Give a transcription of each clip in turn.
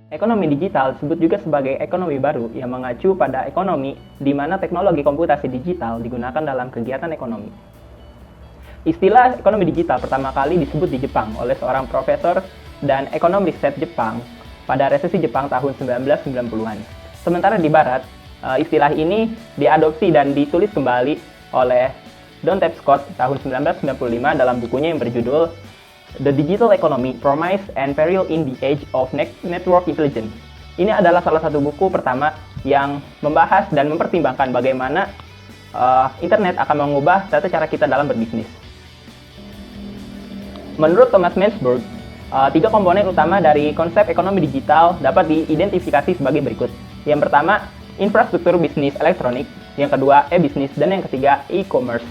Ekonomi digital disebut juga sebagai ekonomi baru yang mengacu pada ekonomi di mana teknologi komputasi digital digunakan dalam kegiatan ekonomi. Istilah ekonomi digital pertama kali disebut di Jepang oleh seorang profesor dan ekonom riset Jepang pada resesi Jepang tahun 1990-an. Sementara di Barat, istilah ini diadopsi dan ditulis kembali oleh Don Tapscott tahun 1995 dalam bukunya yang berjudul The Digital Economy, Promise and Peril in the Age of Network Intelligence. Ini adalah salah satu buku pertama yang membahas dan mempertimbangkan bagaimana internet akan mengubah tata cara kita dalam berbisnis. Menurut Thomas Mansberg, 3 komponen utama dari konsep ekonomi digital dapat diidentifikasi sebagai berikut. Yang pertama, infrastruktur bisnis elektronik. Yang kedua, e-bisnis. Dan yang ketiga, e-commerce.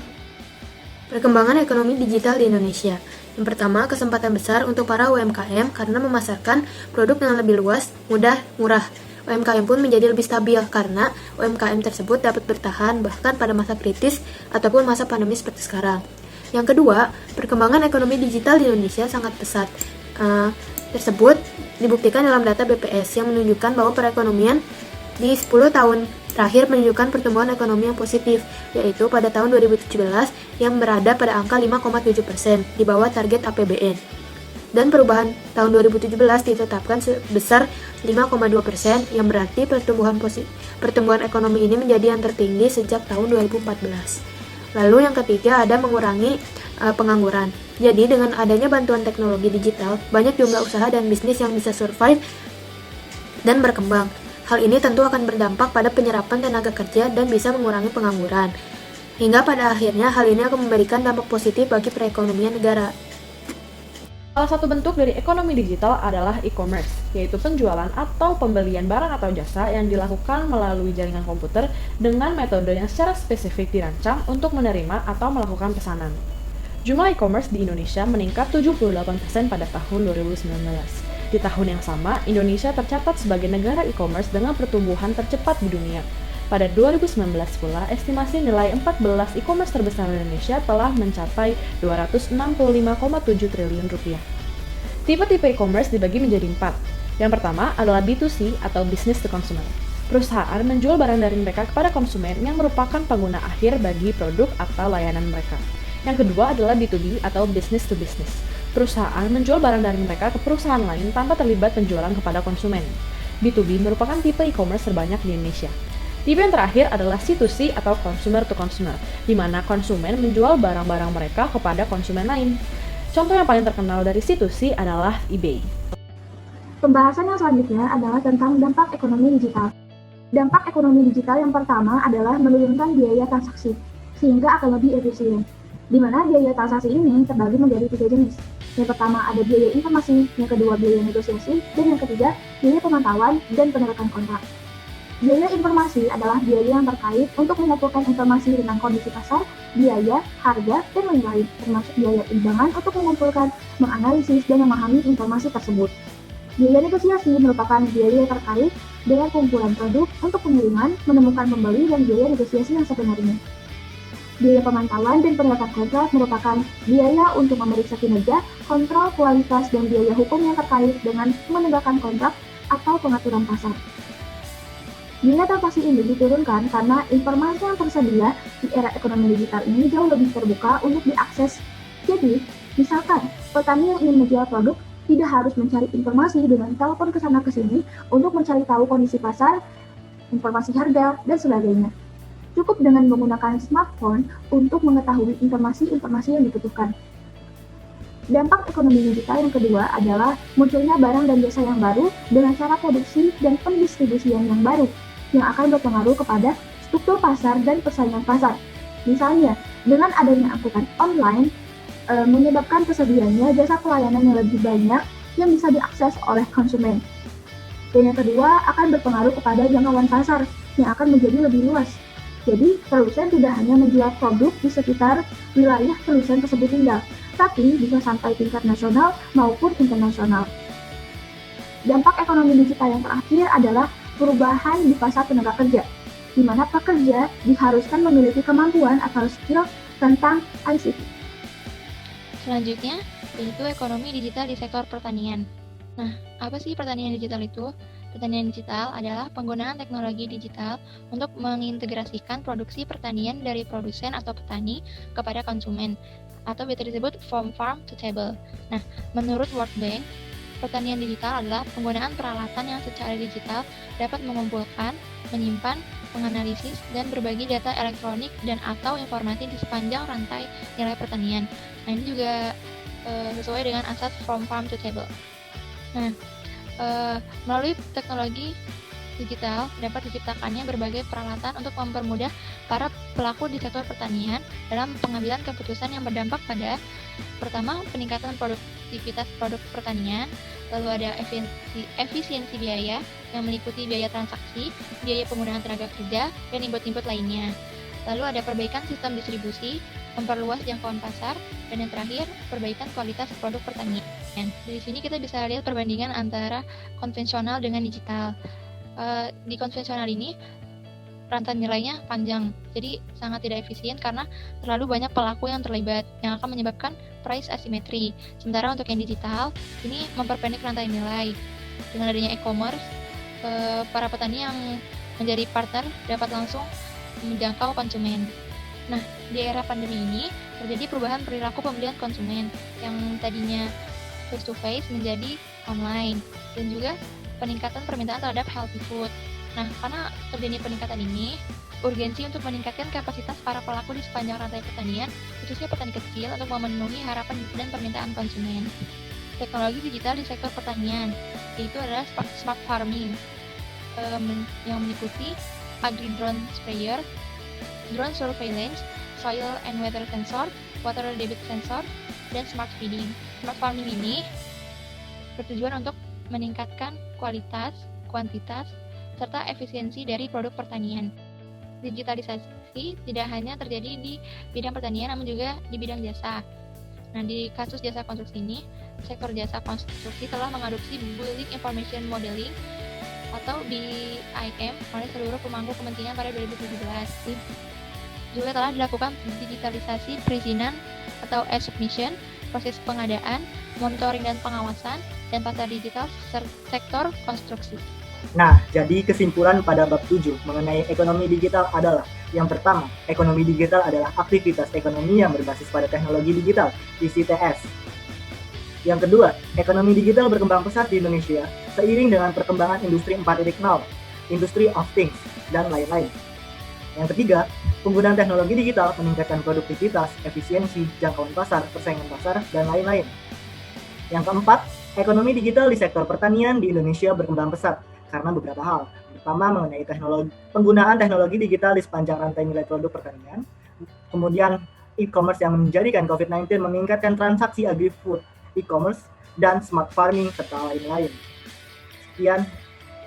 Perkembangan ekonomi digital di Indonesia. Yang pertama, kesempatan besar untuk para UMKM karena memasarkan produk yang lebih luas, mudah, murah. UMKM pun menjadi lebih stabil karena UMKM tersebut dapat bertahan bahkan pada masa kritis ataupun masa pandemi seperti sekarang. Yang kedua, perkembangan ekonomi digital di Indonesia sangat pesat. Tersebut dibuktikan dalam data BPS yang menunjukkan bahwa perekonomian di 10 tahun terakhir menunjukkan pertumbuhan ekonomi yang positif, yaitu pada tahun 2017 yang berada pada angka 5,7% di bawah target APBN. Dan perubahan tahun 2017 ditetapkan sebesar 5,2% yang berarti pertumbuhan ekonomi ini menjadi yang tertinggi sejak tahun 2014. Lalu yang ketiga ada mengurangi pengangguran. Jadi dengan adanya bantuan teknologi digital, banyak jumlah usaha dan bisnis yang bisa survive dan berkembang. Hal ini tentu akan berdampak pada penyerapan tenaga kerja dan bisa mengurangi pengangguran. Hingga pada akhirnya hal ini akan memberikan dampak positif bagi perekonomian negara. Salah satu bentuk dari ekonomi digital adalah e-commerce, yaitu penjualan atau pembelian barang atau jasa yang dilakukan melalui jaringan komputer dengan metode yang secara spesifik dirancang untuk menerima atau melakukan pesanan. Jumlah e-commerce di Indonesia meningkat 78% pada tahun 2019. Di tahun yang sama, Indonesia tercatat sebagai negara e-commerce dengan pertumbuhan tercepat di dunia. Pada 2019 pula, estimasi nilai 14 e-commerce terbesar di Indonesia telah mencapai 265,7 triliun rupiah. Tipe-tipe e-commerce dibagi menjadi 4. Yang pertama adalah B2C atau business to consumer. Perusahaan menjual barang dari mereka kepada konsumen yang merupakan pengguna akhir bagi produk atau layanan mereka. Yang kedua adalah B2B atau business to business. Perusahaan menjual barang dari mereka ke perusahaan lain tanpa terlibat penjualan kepada konsumen. B2B merupakan tipe e-commerce terbanyak di Indonesia. Tipe yang terakhir adalah C2C atau consumer to consumer, di mana konsumen menjual barang-barang mereka kepada konsumen lain. Contoh yang paling terkenal dari C2C adalah eBay. Pembahasan yang selanjutnya adalah tentang dampak ekonomi digital. Dampak ekonomi digital yang pertama adalah menurunkan biaya transaksi, sehingga akan lebih efisien. Di mana biaya transaksi ini terbagi menjadi 3 jenis. Yang pertama ada biaya informasi, yang kedua biaya negosiasi, dan yang ketiga biaya pemantauan dan penerapan kontrak. Biaya informasi adalah biaya yang terkait untuk mengumpulkan informasi tentang kondisi pasar, biaya, harga, dan lain-lain, termasuk biaya imbangan untuk mengumpulkan, menganalisis, dan memahami informasi tersebut. Biaya negosiasi merupakan biaya terkait dengan pengumpulan produk untuk pengiriman, menemukan pembeli, dan biaya negosiasi yang sebenarnya. Biaya pemantauan dan penerapan kontrak merupakan biaya untuk memeriksa kinerja, kontrol kualitas, dan biaya hukum yang terkait dengan menegakkan kontrak atau pengaturan pasar. Nilai transaksi ini diturunkan karena informasi yang tersedia di era ekonomi digital ini jauh lebih terbuka untuk diakses. Jadi, misalkan petani yang ingin menjual produk tidak harus mencari informasi dengan telepon ke sana ke sini untuk mencari tahu kondisi pasar, informasi harga, dan sebagainya. Cukup dengan menggunakan smartphone untuk mengetahui informasi-informasi yang dibutuhkan. Dampak ekonomi digital yang kedua adalah munculnya barang dan jasa yang baru dengan cara produksi dan pendistribusian yang baru, yang akan berpengaruh kepada struktur pasar dan persaingan pasar. Misalnya, dengan adanya angkutan online, menyebabkan tersedianya jasa pelayanan yang lebih banyak yang bisa diakses oleh konsumen. Dan yang kedua, akan berpengaruh kepada jangkauan pasar yang akan menjadi lebih luas. Jadi, produsen tidak hanya menjual produk di sekitar wilayah produsen tersebut tinggal, tapi bisa sampai tingkat nasional maupun internasional. Dampak ekonomi digital yang terakhir adalah perubahan di pasar tenaga kerja, di mana pekerja diharuskan memiliki kemampuan atau skill tentang ICT. Selanjutnya, yaitu ekonomi digital di sektor pertanian. Nah, apa sih pertanian digital itu? Pertanian digital adalah penggunaan teknologi digital untuk mengintegrasikan produksi pertanian dari produsen atau petani kepada konsumen, atau biasa disebut from farm to table. Nah, menurut World Bank, pertanian digital adalah penggunaan peralatan yang secara digital dapat mengumpulkan, menyimpan, menganalisis, dan berbagi data elektronik dan atau informasi di sepanjang rantai nilai pertanian. Nah, ini juga sesuai dengan asas from farm to table. Nah, melalui teknologi digital dapat diciptakannya berbagai peralatan untuk mempermudah para pelaku di sektor pertanian dalam pengambilan keputusan yang berdampak pada pertama, peningkatan produktivitas produk pertanian, lalu ada efisiensi biaya yang meliputi biaya transaksi, biaya penggunaan tenaga kerja, dan input-input lainnya. Lalu ada perbaikan sistem distribusi, memperluas jangkauan pasar, dan yang terakhir, perbaikan kualitas produk pertanian. Dari sini kita bisa lihat perbandingan antara konvensional dengan digital. Di konvensional ini rantai nilainya panjang, jadi sangat tidak efisien karena terlalu banyak pelaku yang terlibat yang akan menyebabkan price asymmetry. Sementara untuk yang digital, ini memperpendek rantai nilai. Dengan adanya e-commerce, para petani yang menjadi partner dapat langsung menjangkau konsumen. Nah, di era pandemi ini terjadi perubahan perilaku pembelian konsumen yang tadinya face-to-face menjadi online, dan juga peningkatan permintaan terhadap healthy food. Nah, karena terjadi peningkatan ini, urgensi untuk meningkatkan kapasitas para pelaku di sepanjang rantai pertanian, khususnya petani kecil, untuk memenuhi harapan dan permintaan konsumen. Teknologi digital di sektor pertanian, yaitu adalah smart farming, yang meliputi agri-drone sprayer, drone surveillance, soil and weather sensor, water debit sensor, dan smart feeding. Smart farming ini bertujuan untuk meningkatkan kualitas, kuantitas, serta efisiensi dari produk pertanian. Digitalisasi tidak hanya terjadi di bidang pertanian, namun juga di bidang jasa. Nah, di kasus jasa konstruksi ini, sektor jasa konstruksi telah mengadopsi Building Information Modeling atau BIM oleh seluruh pemangku kepentingan pada 2017. Juga telah dilakukan digitalisasi perizinan atau e-submission, proses pengadaan, monitoring dan pengawasan, dan pasar digital sektor konstruksi. Nah, jadi kesimpulan pada bab 7 mengenai ekonomi digital adalah: yang pertama, ekonomi digital adalah aktivitas ekonomi yang berbasis pada teknologi digital, ICTS. Yang kedua, ekonomi digital berkembang pesat di Indonesia seiring dengan perkembangan industri 4.0, industry of things, dan lain-lain. Yang ketiga, penggunaan teknologi digital meningkatkan produktivitas, efisiensi, jangkauan pasar, persaingan pasar, dan lain-lain. Yang keempat, ekonomi digital di sektor pertanian di Indonesia berkembang pesat karena beberapa hal. Pertama, mengenai penggunaan teknologi digital di sepanjang rantai nilai produk pertanian. Kemudian, e-commerce yang menjadikan COVID-19 meningkatkan transaksi agri-food, e-commerce, dan smart farming, serta lain-lain. Sekian,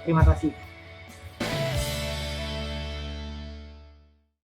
terima kasih.